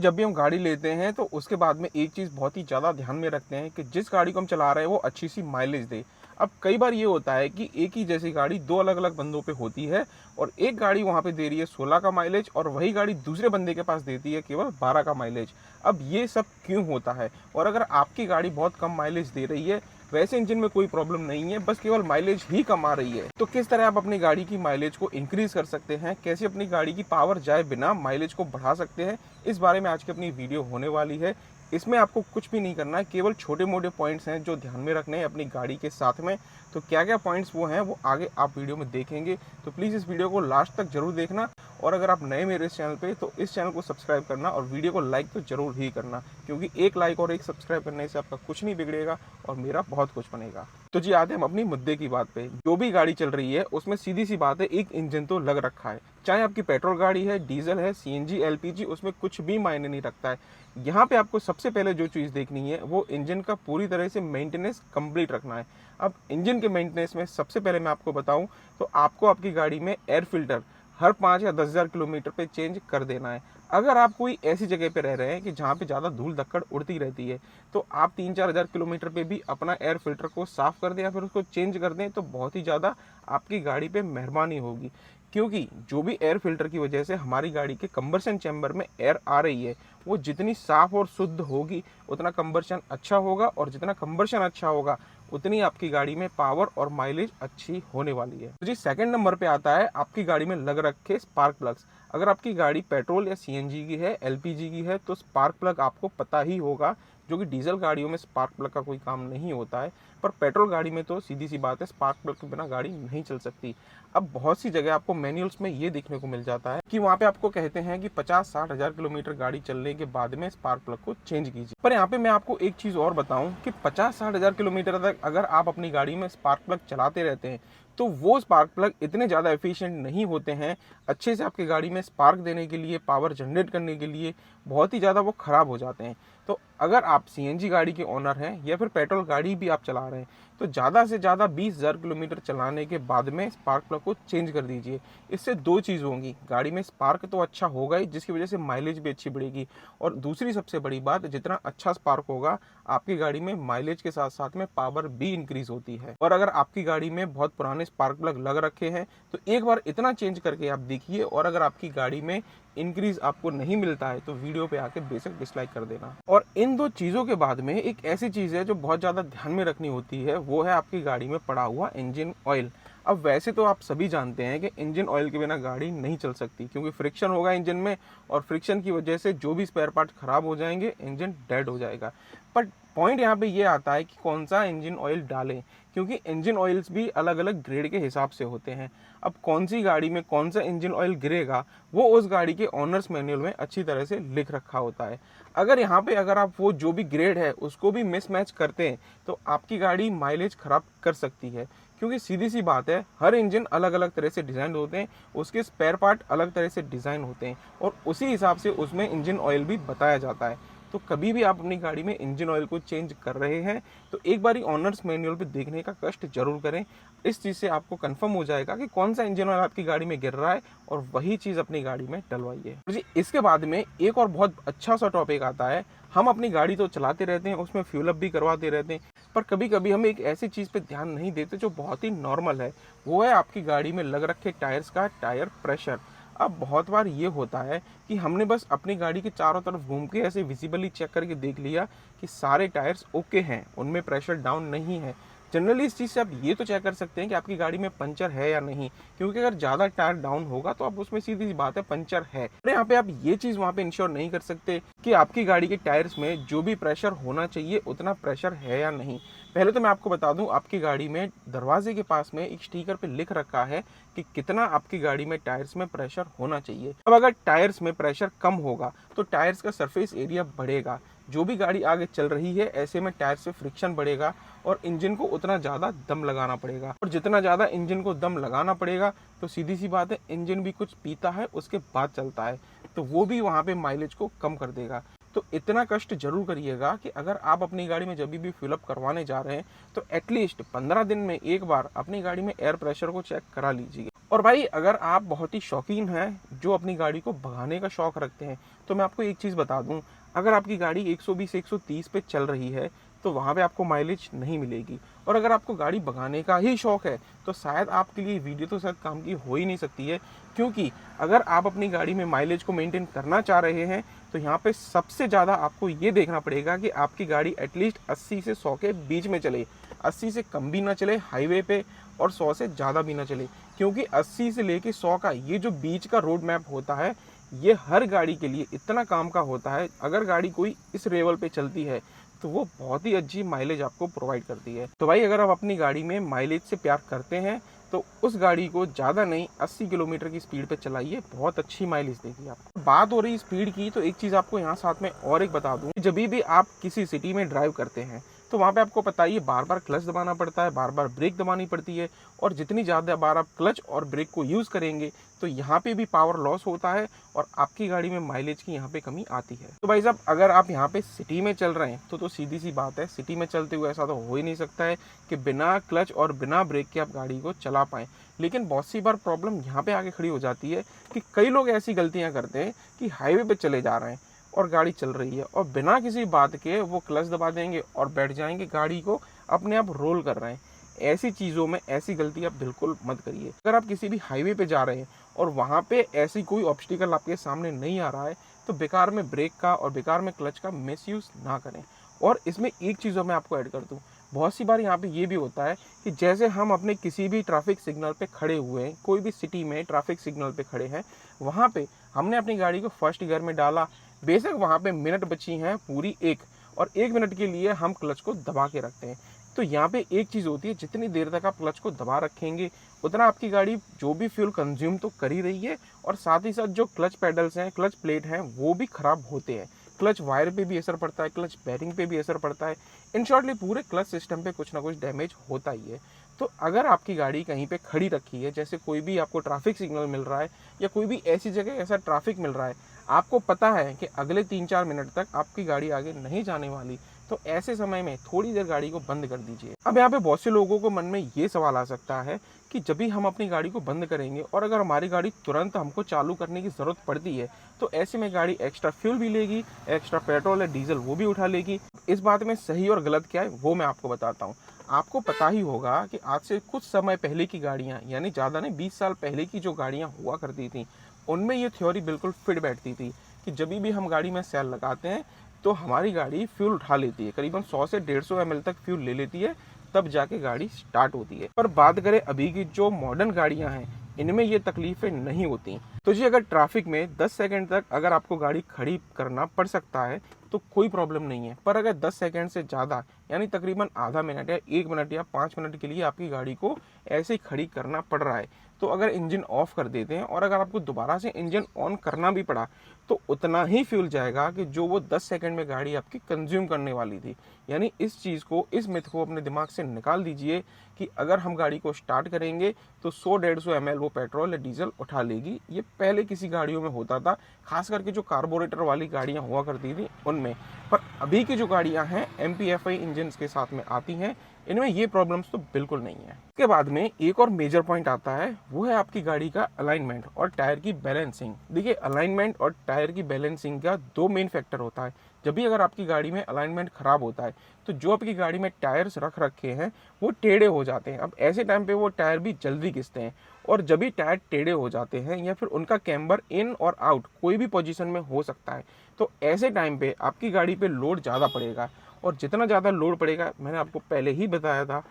जब भी हम गाड़ी लेते हैं तो उसके बाद में एक चीज़ बहुत ही ज़्यादा ध्यान में रखते हैं कि जिस गाड़ी को हम चला रहे हैं वो अच्छी सी माइलेज दे। अब कई बार ये होता है कि एक ही जैसी गाड़ी दो अलग-अलग बंदों पे होती है और एक गाड़ी वहाँ पे दे रही है 16 का माइलेज और वही गाड़ी दूसरे बंदे के पास देती है केवल 12 का माइलेज। अब ये सब क्यों होता है? और अगर आपकी गाड़ी बहुत कम माइलेज दे रही है, वैसे इंजन में कोई प्रॉब्लम नहीं है, बस केवल माइलेज ही कम आ रही है, तो किस तरह आप अपनी गाड़ी की माइलेज को इंक्रीज कर सकते हैं, कैसे अपनी गाड़ी की पावर जाए बिना माइलेज को बढ़ा सकते हैं, इस बारे में आज की अपनी वीडियो होने वाली है। इसमें आपको कुछ भी नहीं करना है, केवल छोटे मोटे पॉइंट्स हैं जो ध्यान में रखने हैं अपनी गाड़ी के साथ में। तो क्या क्या पॉइंट्स वो हैं वो आगे आप वीडियो में देखेंगे, तो प्लीज़ इस वीडियो को लास्ट तक जरूर देखना। और अगर आप नए मेरे इस चैनल पे तो इस चैनल को सब्सक्राइब करना और वीडियो को लाइक तो जरूर ही करना, क्योंकि एक लाइक और एक सब्सक्राइब करने से आपका कुछ नहीं बिगड़ेगा और मेरा बहुत कुछ बनेगा। तो जी आते हैं हम अपनी मुद्दे की बात पे। जो भी गाड़ी चल रही है उसमें सीधी सी बात है, एक इंजन तो लग रखा है, चाहे आपकी पेट्रोल गाड़ी है, डीजल है, सीएनजी, एलपीजी, उसमें कुछ भी मायने नहीं रखता है। यहाँ पे आपको सबसे पहले जो चीज़ देखनी है वो इंजन का पूरी तरह से मेंटेनेंस कंप्लीट रखना है। अब इंजन के मेंटेनेंस में सबसे पहले मैं आपको बताऊं तो आपको आपकी गाड़ी में एयर फिल्टर हर 5 या 10,000 किलोमीटर पे चेंज कर देना है। अगर आप कोई ऐसी जगह पे रह रहे हैं कि जहाँ पे ज़्यादा धूल धक्कड़ उड़ती रहती है, तो आप 3-4 हज़ार किलोमीटर पे भी अपना एयर फिल्टर को साफ़ कर दें या फिर उसको चेंज कर दें, तो बहुत ही ज़्यादा आपकी गाड़ी पे मेहरबानी होगी। क्योंकि जो भी एयर फिल्टर की वजह से हमारी गाड़ी के कंबर्शन चैम्बर में एयर आ रही है, वो जितनी साफ़ और शुद्ध होगी उतना कंबर्शन अच्छा होगा, और जितना कंबर्शन अच्छा होगा उतनी आपकी गाड़ी में पावर और माइलेज अच्छी होने वाली है। तो जी सेकंड नंबर पे आता है आपकी गाड़ी में लग रखे स्पार्क प्लग्स। अगर आपकी गाड़ी पेट्रोल या सीएनजी की है, एलपीजी की है, तो स्पार्क प्लग आपको पता ही होगा, जो कि डीजल गाड़ियों में स्पार्क प्लग का कोई काम नहीं होता है, पर पेट्रोल गाड़ी में तो सीधी सी बात है स्पार्क प्लग के बिना गाड़ी नहीं चल सकती। अब बहुत सी जगह आपको मैनुअल्स में ये देखने को मिल जाता है कि वहाँ पे आपको कहते हैं कि 50-60 हज़ार किलोमीटर गाड़ी चलने के बाद में स्पार्क प्लग को चेंज कीजिए। पर यहाँ पे मैं आपको एक चीज़ और बताऊं कि 50-60 हज़ार किलोमीटर तक अगर आप अपनी गाड़ी में स्पार्क प्लग चलाते रहते हैं, तो वो स्पार्क प्लग इतने ज़्यादा एफिशिएंट नहीं होते हैं अच्छे से आपकी गाड़ी में स्पार्क देने के लिए, पावर जनरेट करने के लिए, बहुत ही ज़्यादा वो ख़राब हो जाते हैं। तो अगर आप सीएनजी गाड़ी के ओनर हैं या फिर पेट्रोल गाड़ी भी आप चला रहे हैं, तो ज़्यादा से ज़्यादा 20,000 किलोमीटर चलाने के बाद में स्पार्क प्लग को चेंज कर दीजिए। इससे दो चीज़ होंगी, गाड़ी में स्पार्क तो अच्छा होगा ही, जिसकी वजह से माइलेज भी अच्छी बढ़ेगी, और दूसरी सबसे बड़ी बात, जितना अच्छा स्पार्क होगा आपकी गाड़ी में माइलेज के साथ साथ में पावर भी इंक्रीज होती है। और अगर आपकी गाड़ी में बहुत पुराने स्पार्क प्लग लग रखे हैं तो एक बार इतना चेंज करके आप देखिए, और अगर आपकी गाड़ी में इंक्रीज आपको नहीं मिलता है तो वीडियो पे आके बेशक डिसलाइक कर देना। और इन दो चीज़ों के बाद में एक ऐसी चीज़ है जो बहुत ज़्यादा ध्यान में रखनी होती है, वो है आपकी गाड़ी में पड़ा हुआ इंजन ऑयल। अब वैसे तो आप सभी जानते हैं कि इंजन ऑयल के बिना गाड़ी नहीं चल सकती, क्योंकि फ्रिक्शन होगा इंजन में, और फ्रिक्शन की वजह से जो भी स्पेयर पार्ट खराब हो जाएंगे, इंजन डेड हो जाएगा। पर पॉइंट यहाँ पे ये आता है कि कौन सा इंजन ऑयल डालें, क्योंकि इंजन ऑयल्स भी अलग अलग ग्रेड के हिसाब से होते हैं। अब कौन सी गाड़ी में कौन सा इंजन ऑयल गिरेगा वो उस गाड़ी के ऑनर्स मैनुअल में अच्छी तरह से लिख रखा होता है। अगर यहाँ पे अगर आप वो जो भी ग्रेड है उसको भी मिसमैच करते हैं तो आपकी गाड़ी माइलेज खराब कर सकती है, क्योंकि सीधी सी बात है, हर इंजन अलग अलग तरह से डिज़ाइन होते हैं, उसके स्पेयर पार्ट अलग तरह से डिज़ाइन होते हैं, और उसी हिसाब से उसमें इंजन ऑयल भी बताया जाता है। तो कभी भी आप अपनी गाड़ी में इंजन ऑयल को चेंज कर रहे हैं तो एक बारी ऑनर्स मैनुअल पे देखने का कष्ट जरूर करें। इस चीज़ से आपको कंफर्म हो जाएगा कि कौन सा इंजन ऑयल आपकी गाड़ी में गिर रहा है, और वही चीज़ अपनी गाड़ी में डलवाइए। जी इसके बाद में एक और बहुत अच्छा सा टॉपिक आता है। हम अपनी गाड़ी तो चलाते रहते हैं, उसमें फ्यूल अप भी करवाते रहते हैं, पर कभी कभी हम एक ऐसी चीज़ पे ध्यान नहीं देते जो बहुत ही नॉर्मल है, वो है आपकी गाड़ी में लग रखे टायर्स का टायर प्रेशर। अब बहुत बार ये होता है कि हमने बस अपनी गाड़ी के चारों तरफ घूम के ऐसे विजिबली चेक करके देख लिया कि सारे टायर्स ओके हैं, उनमें प्रेशर डाउन नहीं है। जनरली इस चीज़ से आप ये तो चेक कर सकते हैं कि आपकी गाड़ी में पंचर है या नहीं, क्योंकि अगर ज़्यादा टायर डाउन होगा तो आप उसमें सीधी सी बात है पंचर है। और यहाँ पे आप ये चीज़ वहाँ पे इंश्योर नहीं कर सकते कि आपकी गाड़ी के टायर्स में जो भी प्रेशर होना चाहिए उतना प्रेशर है या नहीं। पहले तो मैं आपको बता दूं, आपकी गाड़ी में दरवाजे के पास में एक स्टिकर पे लिख रखा है कि कितना आपकी गाड़ी में टायर्स में प्रेशर होना चाहिए। अब अगर टायर्स में प्रेशर कम होगा तो टायर्स का सरफेस एरिया बढ़ेगा, जो भी गाड़ी आगे चल रही है ऐसे में टायर से फ्रिक्शन बढ़ेगा और इंजन को उतना ज़्यादा दम लगाना पड़ेगा, और जितना ज़्यादा इंजन को दम लगाना पड़ेगा तो सीधी सी बात है इंजन भी कुछ पीता है उसके बाद चलता है, तो वो भी वहाँ पे माइलेज को कम कर देगा। तो इतना कष्ट जरूर करिएगा कि अगर आप अपनी गाड़ी में जब भी फिलअप करवाने जा रहे हैं तो एटलीस्ट 15 दिन में एक बार अपनी गाड़ी में एयर प्रेशर को चेक करा लीजिए। और भाई अगर आप बहुत ही शौकीन हैं, जो अपनी गाड़ी को भगाने का शौक रखते हैं, तो मैं आपको एक चीज़ बता दूं, अगर आपकी गाड़ी 120 130 पे चल रही है तो वहाँ पे आपको माइलेज नहीं मिलेगी। और अगर आपको गाड़ी भगाने का ही शौक है तो शायद आपके लिए वीडियो तो शायद काम की हो ही नहीं सकती है, क्योंकि अगर आप अपनी गाड़ी में माइलेज को मेंटेन करना चाह रहे हैं तो यहाँ पे सबसे ज़्यादा आपको ये देखना पड़ेगा कि आपकी गाड़ी एटलीस्ट 80 से 100 के बीच में चले, 80 से कम भी ना चले हाईवे पे और 100 से ज़्यादा भी ना चले, क्योंकि 80 से लेके 100 का ये जो बीच का रोड मैप होता है ये हर गाड़ी के लिए इतना काम का होता है। अगर गाड़ी कोई इस लेवल पे चलती है तो वो बहुत ही अच्छी माइलेज आपको प्रोवाइड करती है। तो भाई अगर आप अपनी गाड़ी में माइलेज से प्यार करते हैं तो उस गाड़ी को ज़्यादा नहीं 80 किलोमीटर की स्पीड पे चलाइए, बहुत अच्छी माइलेज देगी आपको। बात हो रही स्पीड की तो एक चीज़ आपको यहाँ साथ में और एक बता दूँ, जब भी आप किसी सिटी में ड्राइव करते हैं तो वहाँ पे आपको पता ही है बार बार क्लच दबाना पड़ता है, बार बार ब्रेक दबानी पड़ती है, और जितनी ज़्यादा बार आप क्लच और ब्रेक को यूज़ करेंगे तो यहाँ पे भी पावर लॉस होता है और आपकी गाड़ी में माइलेज की यहाँ पे कमी आती है। तो भाई साहब अगर आप यहाँ पे सिटी में चल रहे हैं तो सीधी सी बात है, सिटी में चलते हुए ऐसा तो हो ही नहीं सकता है कि बिना क्लच और बिना ब्रेक के आप गाड़ी को चला पाएँ। लेकिन बहुत सी बार प्रॉब्लम यहाँ पे आके खड़ी हो जाती है कि कई लोग ऐसी गलतियाँ करते हैं कि हाईवे पे चले जा रहे हैं और गाड़ी चल रही है और बिना किसी बात के वो क्लच दबा देंगे और बैठ जाएंगे, गाड़ी को अपने आप रोल कर रहे हैं। ऐसी चीज़ों में ऐसी गलती आप बिल्कुल मत करिए। अगर आप किसी भी हाईवे पे जा रहे हैं और वहाँ पे ऐसी कोई ऑब्स्टिकल आपके सामने नहीं आ रहा है तो बेकार में ब्रेक का और बेकार में क्लच का मिसयूज़ ना करें। और इसमें एक चीज़ मैं आपको ऐड कर दूँ, बहुत सी बार यहाँ पे ये भी होता है कि जैसे हम अपने किसी भी ट्रैफिक सिग्नल पे खड़े हुए हैं, कोई भी सिटी में ट्रैफिक सिग्नल पे खड़े हैं, वहाँ पे हमने अपनी गाड़ी को फर्स्ट गियर में डाला, बेशक वहाँ पे मिनट बची हैं पूरी 1 और 1 मिनट के लिए हम क्लच को दबा के रखते हैं। तो यहाँ पे एक चीज़ होती है, जितनी देर तक आप क्लच को दबा रखेंगे उतना आपकी गाड़ी जो भी फ्यूल कंज्यूम तो कर ही रही है और साथ ही साथ जो क्लच पेडल्स हैं, क्लच प्लेट हैं, वो भी ख़राब होते हैं। क्लच वायर पे भी असर पड़ता है, क्लच बेरिंग पे भी असर पड़ता है। इन शॉर्टली पूरे क्लच सिस्टम पे कुछ ना कुछ डैमेज होता ही है। तो अगर आपकी गाड़ी कहीं पे खड़ी रखी है, जैसे कोई भी आपको ट्रैफिक सिग्नल मिल रहा है या कोई भी ऐसी जगह ऐसा ट्रैफिक मिल रहा है, आपको पता है कि अगले 3-4 मिनट तक आपकी गाड़ी आगे नहीं जाने वाली, तो ऐसे समय में थोड़ी देर गाड़ी को बंद कर दीजिए। अब यहाँ पे बहुत से लोगों को मन में ये सवाल आ सकता है कि जब भी हम अपनी गाड़ी को बंद करेंगे और अगर हमारी गाड़ी तुरंत हमको चालू करने की ज़रूरत पड़ती है तो ऐसे में गाड़ी एक्स्ट्रा फ्यूल भी लेगी, एक्स्ट्रा पेट्रोल या डीजल वो भी उठा लेगी। इस बात में सही और गलत क्या है वो मैं आपको बताता हूँ। आपको पता ही होगा कि आज से कुछ समय पहले की गाड़ियाँ, यानी ज़्यादा नहीं 20 साल पहले की जो गाड़ियाँ हुआ करती थी, उनमें ये थ्योरी बिल्कुल फिट बैठती थी कि जब भी हम गाड़ी में सेल लगाते हैं तो हमारी गाड़ी फ्यूल उठा लेती है, करीबन 100 से 150 ml तक फ्यूल ले लेती है, तब जाके गाड़ी स्टार्ट होती है। पर बात करें अभी की जो मॉडर्न गाड़ियां हैं, इनमें ये तकलीफें नहीं होती। तो जी अगर ट्रैफिक में 10 सेकंड तक अगर आपको गाड़ी खड़ी करना पड़ सकता है तो कोई प्रॉब्लम नहीं है, पर अगर 10 सेकंड से ज़्यादा यानी तकरीबन आधा मिनट या 1 मिनट या 5 मिनट के लिए आपकी गाड़ी को ऐसे ही खड़ी करना पड़ रहा है, तो अगर इंजन ऑफ कर देते हैं और अगर आपको दोबारा से इंजन ऑन करना भी पड़ा तो उतना ही फ्यूल जाएगा कि जो वो 10 सेकंड में गाड़ी आपकी कंज्यूम करने वाली थी। यानी इस चीज़ को, इस मिथ को अपने दिमाग से निकाल दीजिए कि अगर हम गाड़ी को स्टार्ट करेंगे तो 100-150 ml वो पेट्रोल या डीजल उठा लेगी। ये पहले किसी गाड़ियों में होता था, खास करके जो कार्बोरेटर वाली गाड़ियाँ हुआ करती थी उनमें। पर अभी की जो गाड़ियाँ हैं MPFI इंजन के साथ में आती हैं, इनमें ये प्रॉब्लम्स तो बिल्कुल नहीं है। इसके बाद में एक और मेजर पॉइंट आता है, वो है आपकी गाड़ी का अलाइनमेंट और टायर की बैलेंसिंग। देखिए अलाइनमेंट और टायर की बैलेंसिंग का 2 मेन फैक्टर होता है। जब भी अगर आपकी गाड़ी में अलाइनमेंट खराब होता है तो जो आपकी गाड़ी में टायर्स रख रखे हैं वो टेढ़े हो जाते हैं। अब ऐसे टाइम पे वो टायर भी जल्दी घिसते हैं और जब भी टायर टेढ़े हो जाते हैं या फिर उनका कैम्बर इन और आउट कोई भी पोजीशन में हो सकता है, तो ऐसे टाइम पे आपकी गाड़ी पे लोड ज़्यादा पड़ेगा और जितना ज़्यादा लोड पड़ेगा, मैंने आपको पहले ही बताया था,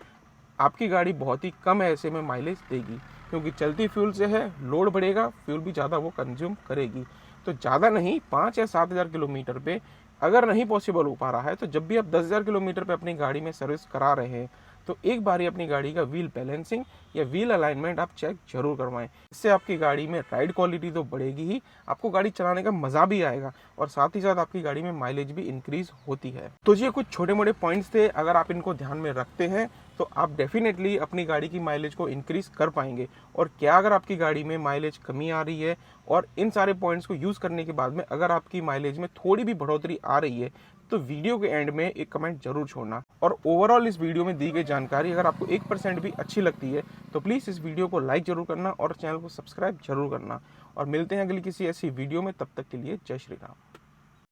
आपकी गाड़ी बहुत ही कम ऐसे में माइलेज देगी, क्योंकि चलती फ्यूल से है, लोड बढ़ेगा, फ्यूल भी ज़्यादा वो कंज्यूम करेगी। तो ज़्यादा नहीं 5 या 7,000 किलोमीटर पे अगर नहीं पॉसिबल हो पा रहा है तो जब भी आप 10,000 किलोमीटर पे अपनी गाड़ी में सर्विस करा रहे हैं तो एक बार ही अपनी गाड़ी का व्हील बैलेंसिंग या व्हील अलाइनमेंट आप चेक जरूर करवाएं। इससे आपकी गाड़ी में राइड क्वालिटी तो बढ़ेगी ही, आपको गाड़ी चलाने का मज़ा भी आएगा और साथ ही साथ आपकी गाड़ी में माइलेज भी इंक्रीज होती है। तो ये कुछ छोटे मोटे पॉइंट्स थे, अगर आप इनको ध्यान में रखते हैं तो आप डेफिनेटली अपनी गाड़ी की माइलेज को इंक्रीज कर पाएंगे। और क्या अगर आपकी गाड़ी में माइलेज कमी आ रही है और इन सारे पॉइंट्स को यूज़ करने के बाद में अगर आपकी माइलेज में थोड़ी भी बढ़ोतरी आ रही है तो वीडियो के एंड में एक कमेंट जरूर छोड़ना। और ओवरऑल इस वीडियो में दी गई जानकारी अगर आपको 1% भी अच्छी लगती है तो प्लीज़ इस वीडियो को लाइक जरूर करना और चैनल को सब्सक्राइब जरूर करना। और मिलते हैं अगली किसी ऐसी वीडियो में, तब तक के लिए जय श्री राम।